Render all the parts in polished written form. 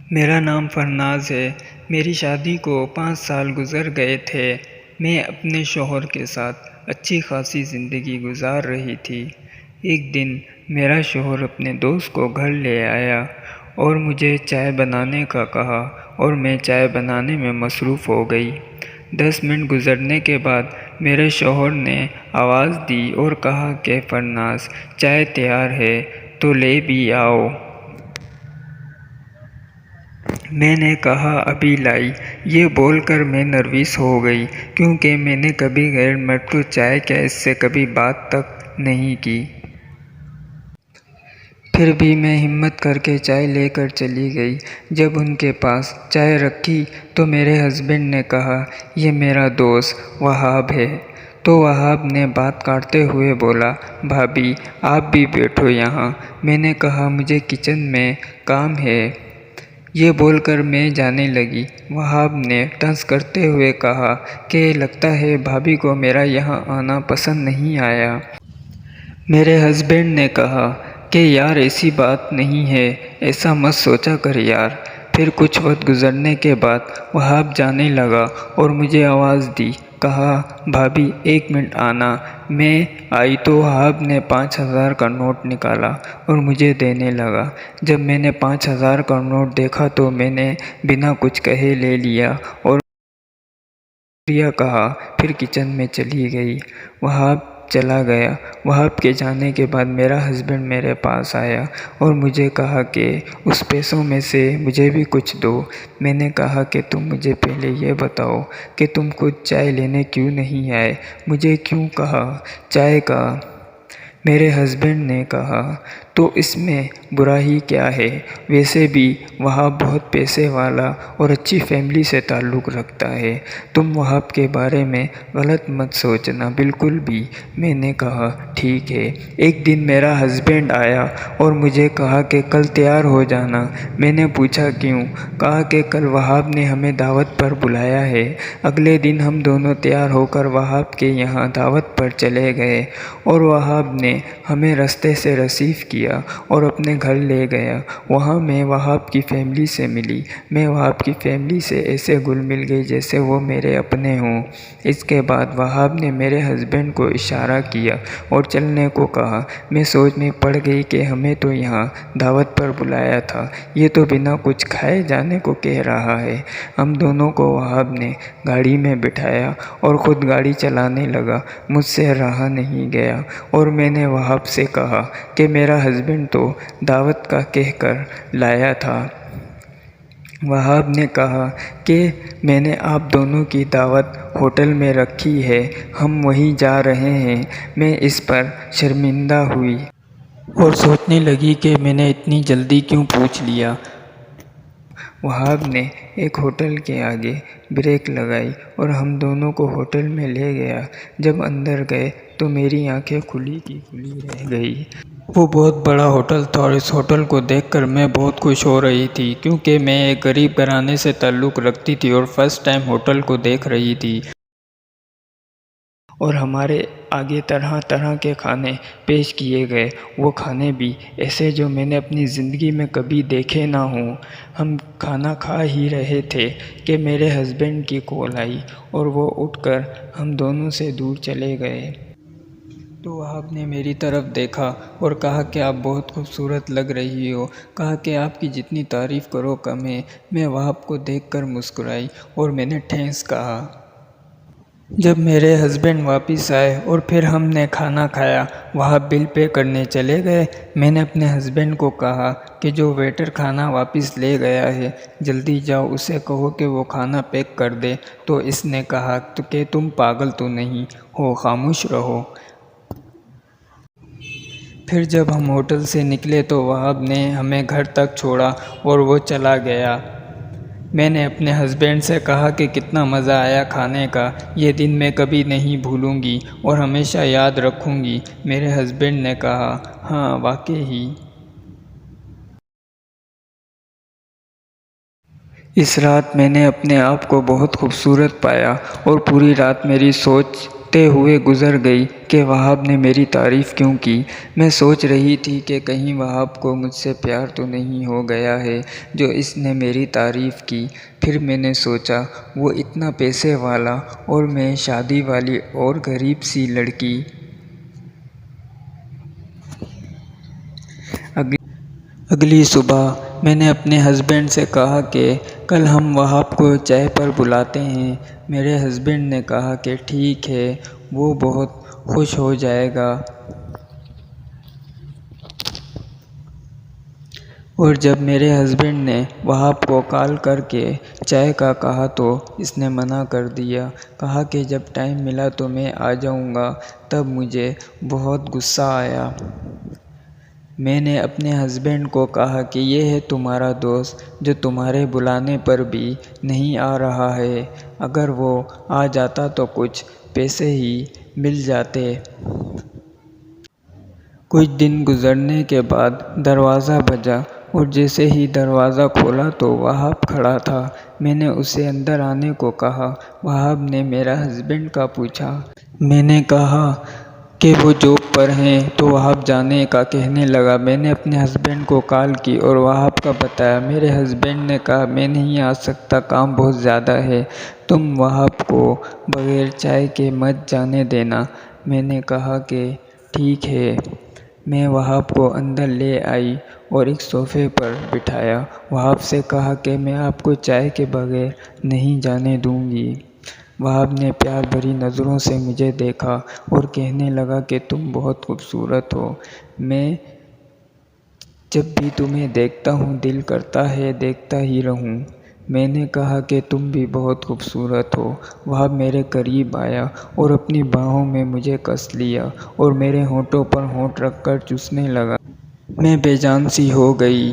میرا نام فرناز ہے۔ میری شادی کو 5 سال گزر گئے تھے۔ میں اپنے شوہر کے ساتھ اچھی خاصی زندگی گزار رہی تھی۔ ایک دن میرا شوہر اپنے دوست کو گھر لے آیا اور مجھے چائے بنانے کا کہا اور میں چائے بنانے میں مصروف ہو گئی۔ 10 منٹ گزرنے کے بعد میرے شوہر نے آواز دی اور کہا کہ فرناز، چائے تیار ہے تو لے بھی آؤ۔ میں نے کہا ابھی لائی۔ یہ بول کر میں نروس ہو گئی کیونکہ میں نے کبھی غیر مرد کو چائے کیا اس سے کبھی بات تک نہیں کی۔ پھر بھی میں ہمت کر کے چائے لے کر چلی گئی۔ جب ان کے پاس چائے رکھی تو میرے ہسبینڈ نے کہا یہ میرا دوست وہاب ہے۔ تو وہاب نے بات کاٹتے ہوئے بولا بھابی آپ بھی بیٹھو یہاں۔ میں نے کہا مجھے کچن میں کام ہے۔ یہ بول کر میں جانے لگی۔ وہاب نے ٹنز کرتے ہوئے کہا کہ لگتا ہے بھابی کو میرا یہاں آنا پسند نہیں آیا۔ میرے ہسبینڈ نے کہا کہ یار ایسی بات نہیں ہے، ایسا مت سوچا کر یار۔ پھر کچھ وقت گزرنے کے بعد وہاب جانے لگا اور مجھے آواز دی، کہا بھابی 1 منٹ آنا۔ میں آئی تو وہاب نے 5000 کا نوٹ نکالا اور مجھے دینے لگا۔ جب میں نے 5000 کا نوٹ دیکھا تو میں نے بنا کچھ کہے لے لیا اور شکریہ کہا، پھر کچن میں چلی گئی۔ وہاب چلا گیا۔ وہاب کے جانے کے بعد میرا ہسبینڈ میرے پاس آیا اور مجھے کہا کہ اس پیسوں میں سے مجھے بھی کچھ دو۔ میں نے کہا کہ تم مجھے پہلے یہ بتاؤ کہ تم خود چائے لینے کیوں نہیں آئے، مجھے کیوں کہا چائے کا؟ میرے ہسبینڈ نے کہا تو اس میں برا ہی کیا ہے، ویسے بھی وہاب بہت پیسے والا اور اچھی فیملی سے تعلق رکھتا ہے، تم وہاب کے بارے میں غلط مت سوچنا بالکل بھی۔ میں نے کہا ٹھیک ہے۔ ایک دن میرا ہسبینڈ آیا اور مجھے کہا کہ کل تیار ہو جانا۔ میں نے پوچھا کیوں؟ کہا کہ کل وہاب نے ہمیں دعوت پر بلایا ہے۔ اگلے دن ہم دونوں تیار ہو کر وہاب کے یہاں دعوت پر چلے گئے اور وہاب نے ہمیں رستے سے ریسیو کیا اور اپنے گھر لے گیا۔ وہاں میں وہاب کی فیملی سے ملی۔ میں وہاب کی فیملی سے ایسے گل مل گئی جیسے وہ میرے اپنے ہوں۔ اس کے بعد وہاب نے میرے ہسبینڈ کو اشارہ کیا اور چلنے کو کہا۔ میں سوچ میں پڑ گئی کہ ہمیں تو یہاں دعوت پر بلایا تھا، یہ تو بنا کچھ کھائے جانے کو کہہ رہا ہے۔ ہم دونوں کو وہاب نے گاڑی میں بٹھایا اور خود گاڑی چلانے لگا۔ مجھ سے رہا نہیں گیا اور میں نے وہاب سے کہا کہ میرا ہسبینڈ تو دعوت کا کہہ کر لایا تھا۔ وہاب نے کہا کہ میں نے آپ دونوں کی دعوت ہوٹل میں رکھی ہے، ہم وہیں جا رہے ہیں۔ میں اس پر شرمندہ ہوئی اور سوچنے لگی کہ میں نے اتنی جلدی کیوں پوچھ لیا۔ وہاب نے ایک ہوٹل کے آگے بریک لگائی اور ہم دونوں کو ہوٹل میں لے گیا۔ جب اندر گئے تو میری آنکھیں کھلی کی کھلی رہ گئی۔ وہ بہت بڑا ہوٹل تھا اور اس ہوٹل کو دیکھ کر میں بہت خوش ہو رہی تھی کیونکہ میں ایک غریب گھرانے سے تعلق رکھتی تھی اور فرسٹ ٹائم ہوٹل کو دیکھ رہی تھی۔ اور ہمارے آگے طرح طرح کے کھانے پیش کیے گئے، وہ کھانے بھی ایسے جو میں نے اپنی زندگی میں کبھی دیکھے نہ ہوں۔ ہم کھانا کھا ہی رہے تھے کہ میرے ہسبینڈ کی کال آئی اور وہ اٹھ کر ہم دونوں سے دور چلے گئے۔ تو وہاب نے میری طرف دیکھا اور کہا کہ آپ بہت خوبصورت لگ رہی ہو، کہا کہ آپ کی جتنی تعریف کرو کم ہے۔ میں وہاب کو دیکھ کر مسکرائی اور میں نے ٹھینکس کہا۔ جب میرے ہسبینڈ واپس آئے اور پھر ہم نے کھانا کھایا، وہاب بل پے کرنے چلے گئے۔ میں نے اپنے ہسبینڈ کو کہا کہ جو ویٹر کھانا واپس لے گیا ہے جلدی جاؤ اسے کہو کہ وہ کھانا پیک کر دے۔ تو اس نے کہا کہ تم پاگل تو نہیں ہو، خاموش رہو۔ پھر جب ہم ہوٹل سے نکلے تو وہاب نے ہمیں گھر تک چھوڑا اور وہ چلا گیا۔ میں نے اپنے ہسبینڈ سے کہا کہ کتنا مزہ آیا کھانے کا، یہ دن میں کبھی نہیں بھولوں گی اور ہمیشہ یاد رکھوں گی۔ میرے ہسبینڈ نے کہا ہاں واقعی۔ اس رات میں نے اپنے آپ کو بہت خوبصورت پایا اور پوری رات میری سوچتے ہوتے ہوئے گزر گئی کہ وہاب نے میری تعریف کیوں کی۔ میں سوچ رہی تھی کہ کہیں وہاب کو مجھ سے پیار تو نہیں ہو گیا ہے جو اس نے میری تعریف کی۔ پھر میں نے سوچا وہ اتنا پیسے والا اور میں شادی والی اور غریب سی لڑکی۔ اگلی صبح میں نے اپنے ہسبینڈ سے کہا کہ کل ہم وہاب کو چائے پر بلاتے ہیں۔ میرے ہسبینڈ نے کہا کہ ٹھیک ہے، وہ بہت خوش ہو جائے گا۔ اور جب میرے ہسبینڈ نے وہاب کو کال کر کے چائے کا کہا تو اس نے منع کر دیا، کہا کہ جب ٹائم ملا تو میں آ جاؤں گا۔ تب مجھے بہت غصہ آیا۔ میں نے اپنے ہسبینڈ کو کہا کہ یہ ہے تمہارا دوست جو تمہارے بلانے پر بھی نہیں آ رہا ہے، اگر وہ آ جاتا تو کچھ پیسے ہی مل جاتے۔ کچھ دن گزرنے کے بعد دروازہ بجا اور جیسے ہی دروازہ کھولا تو وہاب کھڑا تھا۔ میں نے اسے اندر آنے کو کہا۔ وہاب نے میرا ہسبینڈ کا پوچھا۔ میں نے کہا کہ وہ جاب پر ہیں تو وہاب جانے کا کہنے لگا۔ میں نے اپنے ہسبینڈ کو کال کی اور وہاب کا بتایا۔ میرے ہسبینڈ نے کہا میں نہیں آ سکتا، کام بہت زیادہ ہے، تم وہاب کو بغیر چائے کے مت جانے دینا۔ میں نے کہا کہ ٹھیک ہے۔ میں وہاب کو اندر لے آئی اور ایک صوفے پر بٹھایا۔ وہاب سے کہا کہ میں آپ کو چائے کے بغیر نہیں جانے دوں گی۔ وہاب نے پیار بھری نظروں سے مجھے دیکھا اور کہنے لگا کہ تم بہت خوبصورت ہو، میں جب بھی تمہیں دیکھتا ہوں دل کرتا ہے دیکھتا ہی رہوں۔ میں نے کہا کہ تم بھی بہت خوبصورت ہو۔ وہاب میرے قریب آیا اور اپنی باہوں میں مجھے کس لیا اور میرے ہونٹوں پر ہونٹ رکھ کر چوسنے لگا۔ میں بے جان سی ہو گئی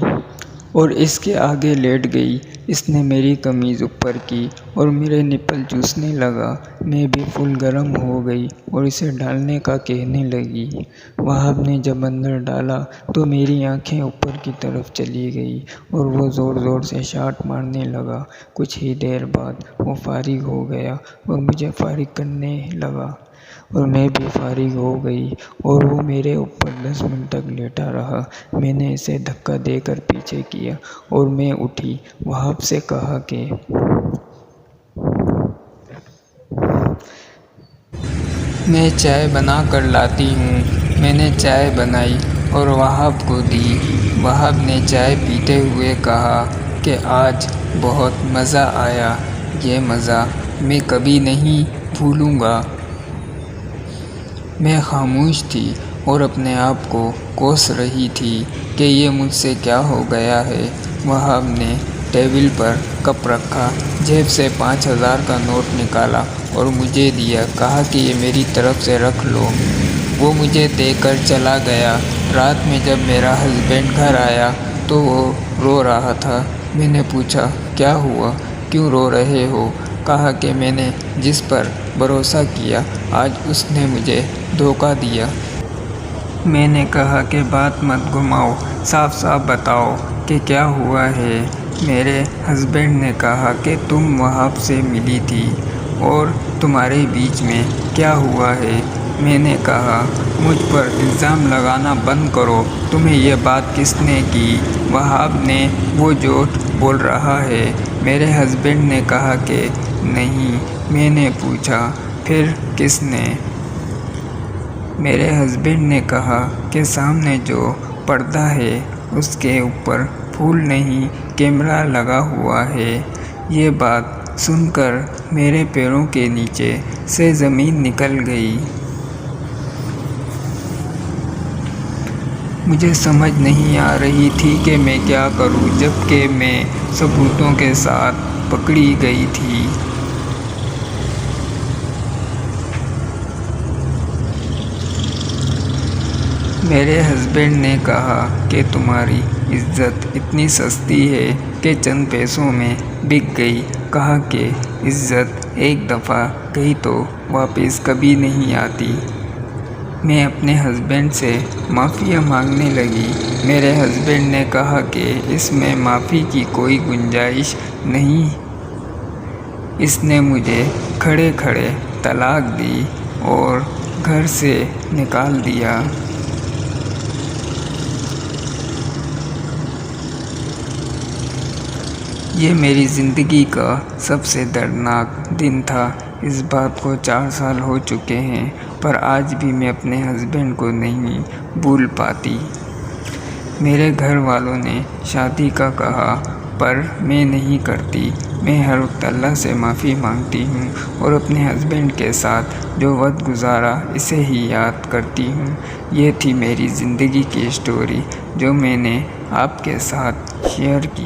اور اس کے آگے لیٹ گئی۔ اس نے میری قمیض اوپر کی اور میرے نپل چوسنے لگا۔ میں بھی فل گرم ہو گئی اور اسے ڈالنے کا کہنے لگی۔ وہاب نے جب اندر ڈالا تو میری آنکھیں اوپر کی طرف چلی گئی اور وہ زور زور سے شاٹ مارنے لگا۔ کچھ ہی دیر بعد وہ فارغ ہو گیا اور مجھے فارغ کرنے لگا اور میں بھی فارغ ہو گئی اور وہ میرے اوپر 10 منٹ تک لیٹا رہا۔ میں نے اسے دھکا دے کر پیچھے کیا اور میں اٹھی۔ وہاب سے کہا کہ میں چائے بنا کر لاتی ہوں۔ میں نے چائے بنائی اور وہاب کو دی۔ وہاب نے چائے پیتے ہوئے کہا کہ آج بہت مزہ آیا، یہ مزہ میں کبھی نہیں بھولوں گا۔ میں خاموش تھی اور اپنے آپ کو کوس رہی تھی کہ یہ مجھ سے کیا ہو گیا ہے۔ وہاب نے ٹیبل پر کپ رکھا، جیب سے 5000 کا نوٹ نکالا اور مجھے دیا، کہا کہ یہ میری طرف سے رکھ لو۔ وہ مجھے دے کر چلا گیا۔ رات میں جب میرا ہسبینڈ گھر آیا تو وہ رو رہا تھا۔ میں نے پوچھا کیا ہوا، کیوں رو رہے ہو؟ کہا کہ میں نے جس پر بھروسہ کیا آج اس نے مجھے دھوکہ دیا۔ میں نے کہا کہ بات مت گھماؤ، صاف صاف بتاؤ کہ کیا ہوا ہے۔ میرے ہسبینڈ نے کہا کہ تم وہاب سے ملی تھی اور تمہارے بیچ میں کیا ہوا ہے۔ میں نے کہا مجھ پر الزام لگانا بند کرو، تمہیں یہ بات کس نے کی؟ وہاب نے وہ جھوٹ بول رہا ہے۔ میرے ہسبینڈ نے کہا کہ نہیں۔ میں نے پوچھا پھر کس نے؟ میرے ہسبینڈ نے کہا کہ سامنے جو پردہ ہے اس کے اوپر پھول نہیں کیمرہ لگا ہوا ہے۔ یہ بات سن کر میرے پیروں کے نیچے سے زمین نکل گئی۔ مجھے سمجھ نہیں آ رہی تھی کہ میں کیا کروں، جبکہ میں ثبوتوں کے ساتھ پکڑی گئی تھی۔ میرے ہسبینڈ نے کہا کہ تمہاری عزت اتنی سستی ہے کہ چند پیسوں میں بک گئی۔ کہا کہ عزت ایک دفعہ گئی تو واپس کبھی نہیں آتی۔ میں اپنے ہسبینڈ سے معافی مانگنے لگی۔ میرے ہسبینڈ نے کہا کہ اس میں معافی کی کوئی گنجائش نہیں۔ اس نے مجھے کھڑے کھڑے طلاق دی اور گھر سے نکال دیا۔ یہ میری زندگی کا سب سے دردناک دن تھا۔ اس بات کو 4 سال ہو چکے ہیں، پر آج بھی میں اپنے ہسبینڈ کو نہیں بھول پاتی۔ میرے گھر والوں نے شادی کا کہا، پر میں نہیں کرتی۔ میں ہر وقت اللہ سے معافی مانگتی ہوں اور اپنے ہسبینڈ کے ساتھ جو وقت گزارا اسے ہی یاد کرتی ہوں۔ یہ تھی میری زندگی کی اسٹوری جو میں نے آپ کے ساتھ شیئر کی۔